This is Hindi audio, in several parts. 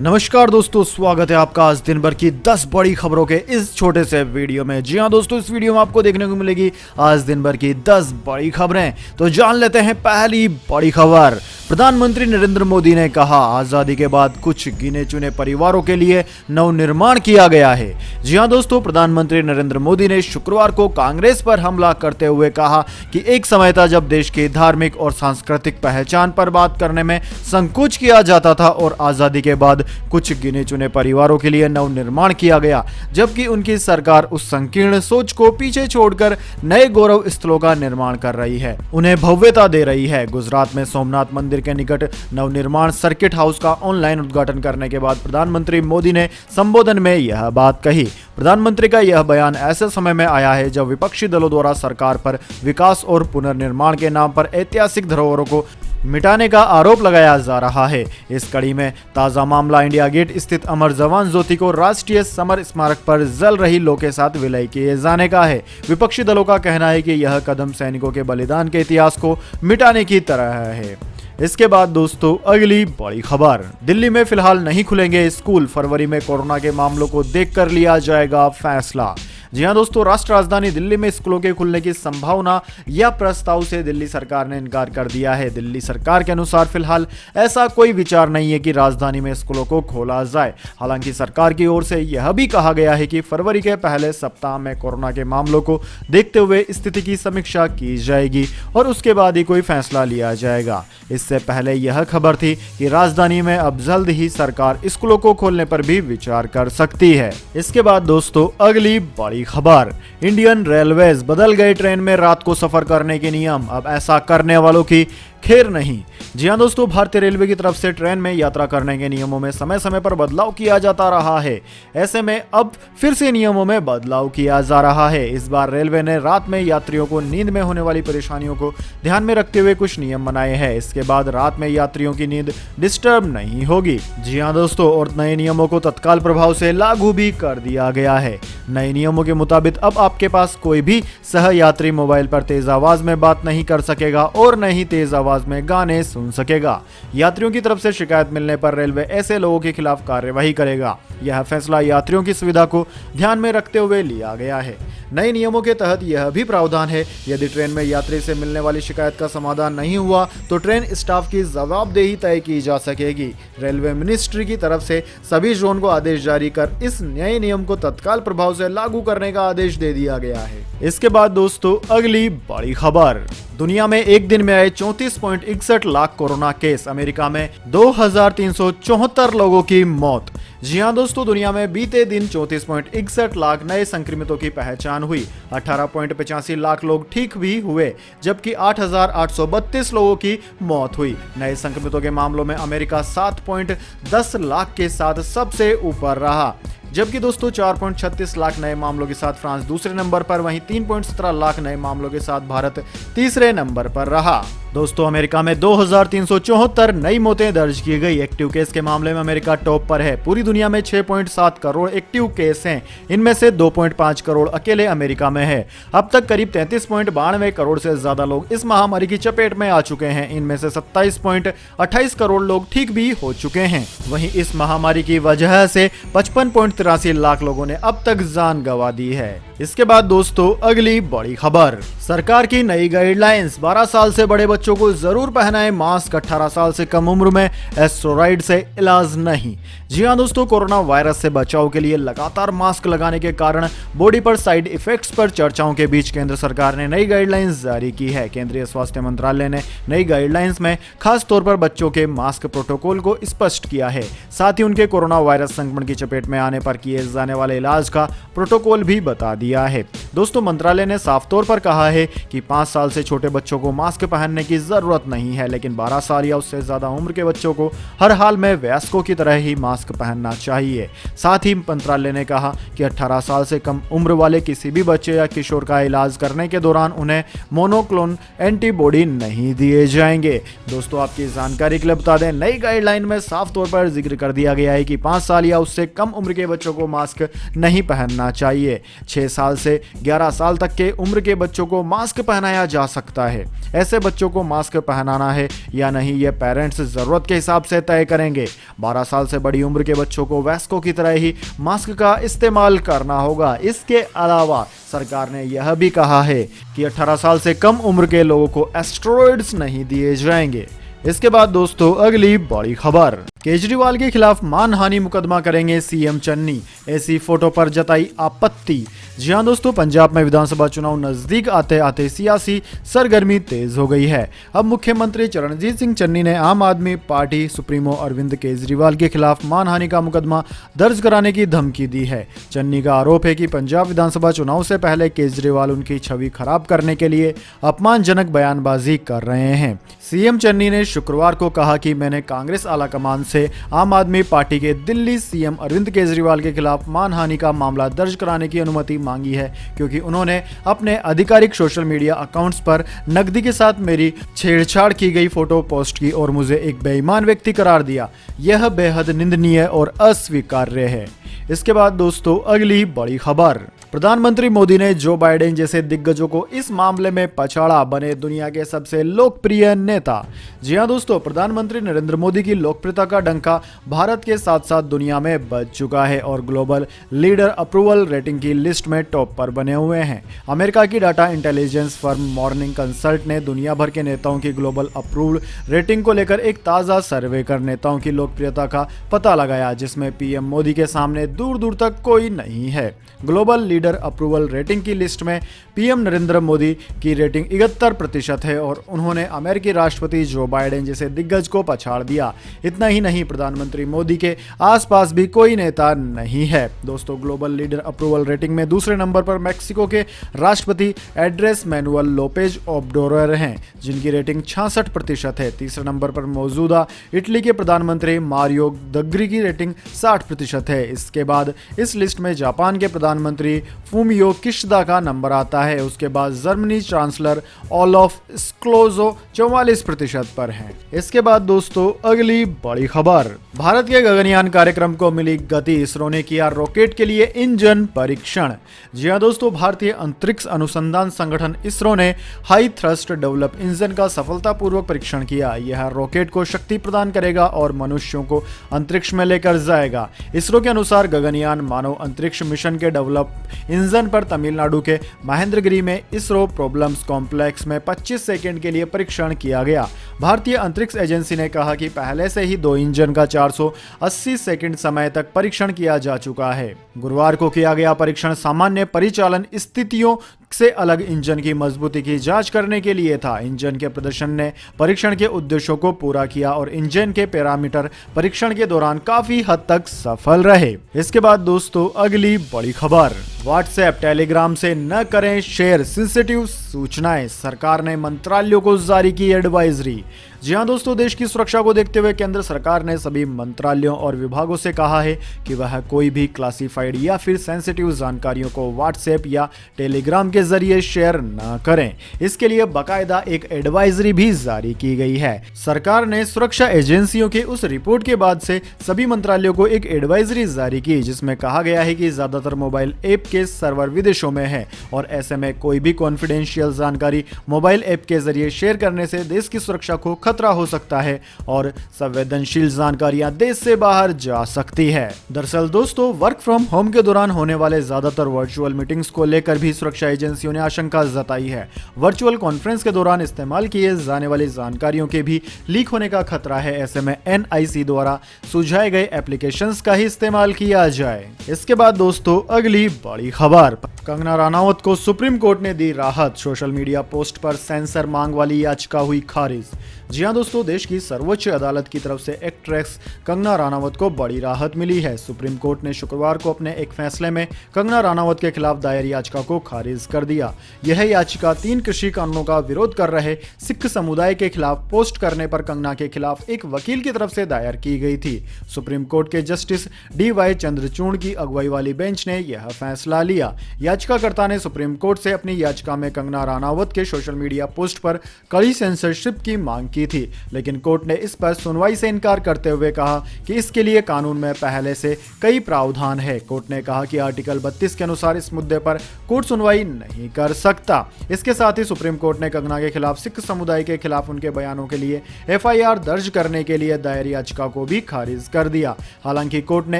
नमस्कार दोस्तों, स्वागत है आपका आज दिन भर की 10 बड़ी खबरों के इस छोटे से वीडियो में। जी हां दोस्तों, इस वीडियो में आपको देखने को मिलेगी आज दिन भर की 10 बड़ी खबरें। तो जान लेते हैं पहली बड़ी खबर। प्रधानमंत्री नरेंद्र मोदी ने कहा, आजादी के बाद कुछ गिने चुने परिवारों के लिए नवनिर्माण किया गया है। जी हां दोस्तों, प्रधानमंत्री नरेंद्र मोदी ने शुक्रवार को कांग्रेस पर हमला करते हुए कहा कि एक समय था जब देश की धार्मिक और सांस्कृतिक पहचान पर बात करने में संकोच किया जाता था और आजादी के बाद कुछ गिने चुने परिवारों के लिए नवनिर्माण किया गया, जबकि उनकी सरकार उस संकीर्ण सोच को पीछे छोड़कर नए गौरव स्थलों का निर्माण कर रही है, उन्हें भव्यता दे रही है। गुजरात में सोमनाथ मंदिर के निकट नवनिर्माण सर्किट हाउस का ऑनलाइन उद्घाटन करने के बाद प्रधानमंत्री मोदी ने संबोधन में यह बात कही। प्रधानमंत्री का यह बयान ऐसे समय में आया है जब विपक्षी दलों द्वारा सरकार पर विकास और पुनर्निर्माण के नाम पर ऐतिहासिक धरोहरों को मिटाने का आरोप लगाया जा रहा है। इस कड़ी में ताजा मामला इंडिया गेट स्थित अमर जवान ज्योति को राष्ट्रीय समर स्मारक पर जल रही लौ के साथ विलय किए जाने का है। विपक्षी दलों का कहना है कि यह कदम सैनिकों के बलिदान के इतिहास को मिटाने की तरह है। इसके बाद दोस्तों अगली बड़ी खबर, दिल्ली में फिलहाल नहीं खुलेंगे स्कूल, फरवरी में कोरोना के मामलों को देखकर लिया जाएगा फैसला। जी हां दोस्तों, राष्ट्र राजधानी दिल्ली में स्कूलों के खुलने की संभावना या प्रस्ताव से दिल्ली सरकार ने इनकार कर दिया है। दिल्ली सरकार के अनुसार फिलहाल ऐसा कोई विचार नहीं है कि राजधानी में स्कूलों को खोला जाए। हालांकि सरकार की ओर से यह भी कहा गया है कि फरवरी के पहले सप्ताह में कोरोना के मामलों को देखते हुए स्थिति की समीक्षा की जाएगी और उसके बाद ही कोई फैसला लिया जाएगा। इससे पहले यह खबर थी कि राजधानी में अब जल्द ही सरकार स्कूलों को खोलने पर भी विचार कर सकती है। इसके बाद दोस्तों अगली बड़ी खबर, इंडियन रेलवेज बदल गए ट्रेन में रात को सफर करने के नियम, अब ऐसा करने वालों की खैर नहीं। जी हां दोस्तों, भारतीय रेलवे की तरफ से ट्रेन में यात्रा करने के नियमों में समय समय पर बदलाव किया जाता रहा है। ऐसे में अब फिर से नियमों में बदलाव किया जा रहा है। इस बार रेलवे ने रात में यात्रियों को नींद में होने वाली परेशानियों को ध्यान में रखते हुए कुछ नियम बनाए हैं। इसके बाद रात में यात्रियों की नींद डिस्टर्ब नहीं होगी। जी हां दोस्तों, और नए नियमों को तत्काल प्रभाव से लागू भी कर दिया गया है। नए नियमों के मुताबिक अब आपके पास कोई भी सह यात्री मोबाइल पर तेज आवाज में बात नहीं कर सकेगा और न ही तेज आवाज में गाने सुन सकेगा। यात्रियों की तरफ से शिकायत मिलने पर रेलवे ऐसे लोगों के खिलाफ कार्यवाही करेगा। यह फैसला यात्रियों की सुविधा को ध्यान में रखते हुए लिया गया है। नए नियमों के तहत यह भी प्रावधान है, यदि ट्रेन में यात्री से मिलने वाली शिकायत का समाधान नहीं हुआ तो ट्रेन स्टाफ की जवाबदेही तय की जा सकेगी। रेलवे मिनिस्ट्री की तरफ से सभी जोन को आदेश जारी कर इस नए नियम को तत्काल प्रभाव से लागू करने का आदेश दे दिया गया है। इसके बाद दोस्तों अगली बड़ी खबर, दुनिया में एक दिन में आए 34.61 लाख कोरोना केस, अमेरिका में 2374 लोगों की मौत। जी हां दोस्तों, दुनिया में बीते दिन 34.61 लाख नए संक्रमितों की पहचान हुई। 18.85 लाख लोग ठीक भी हुए, जबकि 8,832 लोगों की मौत हुई। नए संक्रमितों के मामलों में अमेरिका 7.10 लाख के साथ सबसे ऊपर रहा, जबकि दोस्तों 4.36 लाख नए मामलों के साथ फ्रांस दूसरे नंबर पर, वहीं 3.17 लाख नए मामलों के साथ भारत तीसरे नंबर पर रहा। दोस्तों अमेरिका में 2374 नई मौतें दर्ज की गई। एक्टिव केस के मामले में अमेरिका टॉप पर है। पूरी दुनिया में 6.7 करोड़ एक्टिव केस हैं, इनमें से 2.5 करोड़ अकेले अमेरिका में है। अब तक करीब 33.92 करोड़ से ज्यादा लोग इस महामारी की चपेट में आ चुके हैं। इनमें से 27.28 करोड़ लोग ठीक भी हो चुके हैं। वहीं इस महामारी की वजह से 55.83 लाख लोगों ने अब तक जान गंवा दी है। इसके बाद दोस्तों अगली बड़ी खबर, सरकार की नई गाइडलाइंस, 12 साल से बड़े बच्चों को जरूर पहनाएं मास्क, 18 साल से कम उम्र में एस्टेरॉइड से इलाज नहीं। जी हां दोस्तों, कोरोना वायरस से बचाव के लिए लगातार मास्क लगाने के कारण बॉडी पर साइड इफेक्ट्स पर चर्चाओं के बीच केंद्र सरकार ने नई गाइडलाइंस जारी की है। केंद्रीय स्वास्थ्य मंत्रालय ने नई गाइडलाइंस में खास तौर पर बच्चों के मास्क प्रोटोकॉल को स्पष्ट किया है। साथ ही उनके कोरोना वायरस संक्रमण की चपेट में आने पर किए जाने वाले इलाज का प्रोटोकॉल भी बता दिया है। दोस्तों मंत्रालय ने साफ तौर पर कहा है कि 5 साल से छोटे बच्चों को मास्क पहनने की जरूरत नहीं है, लेकिन 12 साल या उससे ज्यादा उम्र के बच्चों को हर हाल में वयस्कों की तरह ही मास्क पहनना चाहिए। साथ ही मंत्रालय ने कहा कि 18 साल से कम उम्र वाले किसी भी बच्चे या किशोर का इलाज करने के दौरान उन्हें मोनोक्लोनल एंटीबॉडी नहीं दिए जाएंगे। दोस्तों आपकी जानकारी के लिए बता दें, नई गाइडलाइन में साफ तौर पर जिक्र कर दिया गया है कि 5 साल या उससे कम उम्र के बच्चों को मास्क नहीं पहनना चाहिए। 6 साल से 11 साल तक के उम्र के बच्चों को मास्क पहनाया जा सकता है। ऐसे बच्चों को मास्क पहनाना है या नहीं, ये पेरेंट्स जरूरत के हिसाब से तय करेंगे। 12 साल से बड़ी उम्र के बच्चों को वयस्कों की तरह ही मास्क का इस्तेमाल करना होगा। इसके अलावा सरकार ने यह भी कहा है कि 18 साल से कम उम्र के लोगों को एस्टेरॉयड्स नहीं दिए जाएंगे। इसके बाद दोस्तों अगली बड़ी खबर, केजरीवाल के खिलाफ मानहानि मुकदमा करेंगे सीएम चन्नी, ऐसी फोटो पर जताई आपत्ति। जी हां दोस्तों, पंजाब में विधानसभा चुनाव नजदीक आते आते सियासी सरगर्मी तेज हो गई है। अब मुख्यमंत्री चरणजीत सिंह चन्नी ने आम आदमी पार्टी सुप्रीमो अरविंद केजरीवाल के खिलाफ मानहानि का मुकदमा दर्ज कराने की धमकी दी है। चन्नी का आरोप है कि पंजाब विधानसभा चुनाव से पहले केजरीवाल उनकी छवि खराब करने के लिए अपमानजनक बयानबाजी कर रहे हैं। सीएम चन्नी ने शुक्रवार को कहा कि मैंने कांग्रेस आलाकमान से आम आदमी पार्टी के दिल्ली सीएम अरविंद केजरीवाल के खिलाफ मानहानि का मामला दर्ज कराने की अनुमति मांगी है, क्योंकि उन्होंने अपने आधिकारिक सोशल मीडिया अकाउंट्स पर नकदी के साथ मेरी छेड़छाड़ की गई फोटो पोस्ट की और मुझे एक बेईमान व्यक्ति करार दिया। यह बेहद निंदनीय और अस्वीकार्य है। इसके बाद दोस्तों अगली बड़ी खबर, प्रधानमंत्री मोदी ने जो बाइडेन जैसे दिग्गजों को इस मामले में पछाड़ा, बने दुनिया के सबसे लोकप्रिय नेता। जी हां दोस्तों, प्रधानमंत्री नरेंद्र मोदी की लोकप्रियता का डंका भारत के साथ साथ दुनिया में बज चुका है और ग्लोबल लीडर अप्रूवल रेटिंग की लिस्ट में टॉप पर बने हुए हैं। अमेरिका की data intelligence firm morning consult ने दुनिया भर के नेताओं की ग्लोबल अप्रूवल रेटिंग को लेकर एक ताज़ा सर्वे कर नेताओं की लोकप्रियता का पता लगाया, जिसमें पीएम मोदी के सामने दूर दूर तक कोई नहीं है। ग्लोबल लीडर अप्रूवल रेटिंग की लिस्ट में पीएम नरेंद्र मोदी की रेटिंग 71% है और उन्होंने अमेरिकी राष्ट्रपति जो बाइडेन जैसे दिग्गज को पछाड़ दिया। इतना ही नहीं, प्रधानमंत्री मोदी के आसपास भी कोई नेता नहीं है। दोस्तों, ग्लोबल लीडर अप्रूवल रेटिंग में दूसरे नंबर पर मेक्सिको के राष्ट्रपति एंड्रेस मैनुअल लोपेज ओब्राडोर हैं, जिनकी रेटिंग 66% है। तीसरे नंबर पर मौजूदा इटली के प्रधानमंत्री मारियो द्रघी की रेटिंग 60% है। इसके बाद इस लिस्ट में जापान के प्रधानमंत्री फूमियो किशिदा का नंबर आता है। उसके बाद जर्मनी चांसलर ओलाफ स्क्लोज़ 44% पर हैं। इसके बाद दोस्तों अगली बड़ी खबर, भारत के गगनयान कार्यक्रम को मिली गति, इसरो ने किया रॉकेट के लिए इंजन परीक्षण। जी हां दोस्तों, भारतीय अंतरिक्ष अनुसंधान संगठन इसरो ने हाई थ्रस्ट डेवलप इंजन का सफलतापूर्वक परीक्षण किया। यह रॉकेट को शक्ति प्रदान करेगा और मनुष्यों को अंतरिक्ष में लेकर जाएगा। इसरो के अनुसार गगनयान मानव अंतरिक्ष मिशन के डेवलप इंजन पर तमिलनाडु के महेंद्रगिरी में इसरो प्रॉब्लम्स कॉम्प्लेक्स में 25 सेकंड के लिए परीक्षण किया गया। भारतीय अंतरिक्ष एजेंसी ने कहा कि पहले से ही 2 इंजन का 480 सेकंड समय तक परीक्षण किया जा चुका है। गुरुवार को किया गया परीक्षण सामान्य परिचालन स्थितियों से अलग इंजन की मजबूती की जांच करने के लिए था। इंजन के प्रदर्शन ने परीक्षण के उद्देश्यों को पूरा किया और इंजन के पैरामीटर परीक्षण के दौरान काफी हद तक सफल रहे। इसके बाद दोस्तों अगली बड़ी खबर, व्हाट्सएप टेलीग्राम से न करें शेयर सेंसिटिव सूचनाएं, सरकार ने मंत्रालयों को जारी की एडवाइजरी। जी हां दोस्तों, देश की सुरक्षा को देखते हुए केंद्र सरकार ने सभी मंत्रालयों और विभागों से कहा है कि वह कोई भी क्लासिफाइड या फिर सेंसिटिव जानकारियों को व्हाट्सएप या टेलीग्राम के जरिए शेयर न करें। इसके लिए बाकायदा एक एडवाइजरी भी जारी की गई है। सरकार ने सुरक्षा एजेंसियों की उस रिपोर्ट के बाद से सभी मंत्रालयों को एक एडवाइजरी जारी की, जिसमें कहा गया है कि ज्यादातर मोबाइल ऐप के सर्वर विदेशों में है और ऐसे में कोई भी कॉन्फिडेंशियल जानकारी मोबाइल ऐप के जरिए शेयर करने से देश की सुरक्षा को खतरा हो सकता है और संवेदनशील जानकारियां देश से बाहर जा सकती है। दरअसल दोस्तों, वर्क फ्रॉम होम के दौरान होने वाले ज्यादातर वर्चुअल मीटिंग्स को लेकर भी सुरक्षा एजेंसियों ने आशंका जताई है। वर्चुअल कॉन्फ्रेंस के दौरान इस्तेमाल किए जाने वाली जानकारियों के भी लीक होने का खतरा है। ऐसे में एनआईसी द्वारा सुझाए गए एप्लीकेशंस का ही इस्तेमाल किया जाए। इसके बाद दोस्तों अगली बड़ी खबर, कंगना रनावत को सुप्रीम कोर्ट ने दी राहत, सोशल मीडिया पोस्ट पर सेंसर मांग वाली याचिका हुई खारिज। जी हां दोस्तों, देश की सर्वोच्च अदालत की तरफ से एक्ट्रेस कंगना रनावत को बड़ी राहत मिली है। सुप्रीम कोर्ट ने शुक्रवार को अपने एक फैसले में कंगना रनावत के खिलाफ दायर याचिका को खारिज कर दिया। यह याचिका 3 कृषि कानूनों का विरोध कर रहे सिख समुदाय के खिलाफ पोस्ट करने पर कंगना के खिलाफ एक वकील की तरफ से दायर की गई थी। सुप्रीम कोर्ट के जस्टिस DY चंद्रचूड़ की अगुवाई वाली बेंच ने यह फैसला लिया। याचिकाकर्ता ने सुप्रीम कोर्ट से अपनी याचिका में कंगना रनावत के सोशल मीडिया पोस्ट पर कड़ी सेंसरशिप की मांग की थी, लेकिन कोर्ट ने इस पर सुनवाई से इनकार करते हुए कहा कि इसके लिए कानून में पहले से कई प्रावधान है। कोर्ट ने कहा कि आर्टिकल 32 के अनुसार इस मुद्दे पर कोर्ट सुनवाई नहीं कर सकता। इसके साथ ही सुप्रीम कोर्ट ने कंगना के खिलाफ सिख समुदाय के खिलाफ उनके बयानों के लिए एफआईआर दर्ज करने के लिए दायर याचिका को भी खारिज कर दिया। हालांकि कोर्ट ने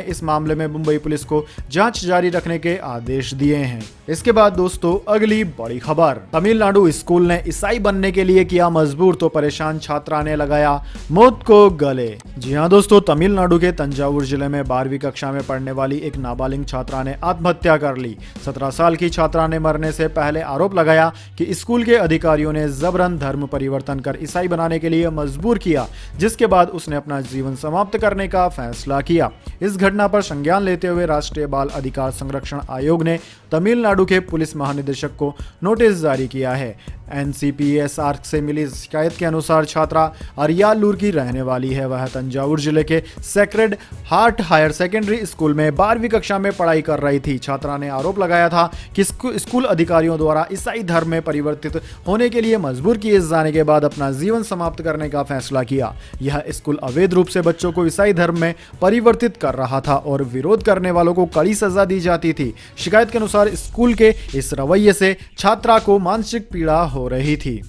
इस मामले में मुंबई पुलिस को जांच जारी रखने के आदेश दिए हैं। इसके बाद दोस्तों अगली बड़ी खबर, तमिलनाडु स्कूल ने ईसाई बनने के लिए किया मजबूर तो परेशान छात्रा ने लगाया मौत को गले। जी हां दोस्तों, तमिलनाडु के तंजावुर जिले में 12वीं कक्षा में पढ़ने वाली एक नाबालिग छात्रा ने आत्महत्या कर ली। 17 साल की छात्रा ने मरने से पहले आरोप लगाया कि स्कूल के अधिकारियों ने जबरन धर्म परिवर्तन कर ईसाई बनाने के लिए मजबूर किया, जिसके बाद उसने अपना जीवन समाप्त करने का फैसला किया। इस घटना पर संज्ञान लेते हुए राष्ट्रीय बाल अधिकार संरक्षण आयोग ने तमिलनाडु के पुलिस महानिदेशक को नोटिस जारी किया है। एनसीपीएसआर से मिली शिकायत के अनुसार छात्रा अरियालूर की रहने वाली है। वह तंजावुर जिले के sacred heart higher secondary school में 12वीं कक्षा में पढ़ाई कर रही थी। छात्रा ने आरोप लगाया था कि स्कूल अधिकारियों द्वारा ईसाई धर्म में परिवर्तित होने के लिए मजबूर किए जाने के बाद अपना जीवन समाप्त करने का फैसला किया। यह स्कूल अवैध रूप से बच्चों को ईसाई धर्म में परिवर्तित कर रहा था और विरोध करने वालों को कड़ी सजा दी जाती थी। शिकायत के अनुसार स्कूल के इस रवैये से छात्रा को मानसिक पीड़ा हो रही थी।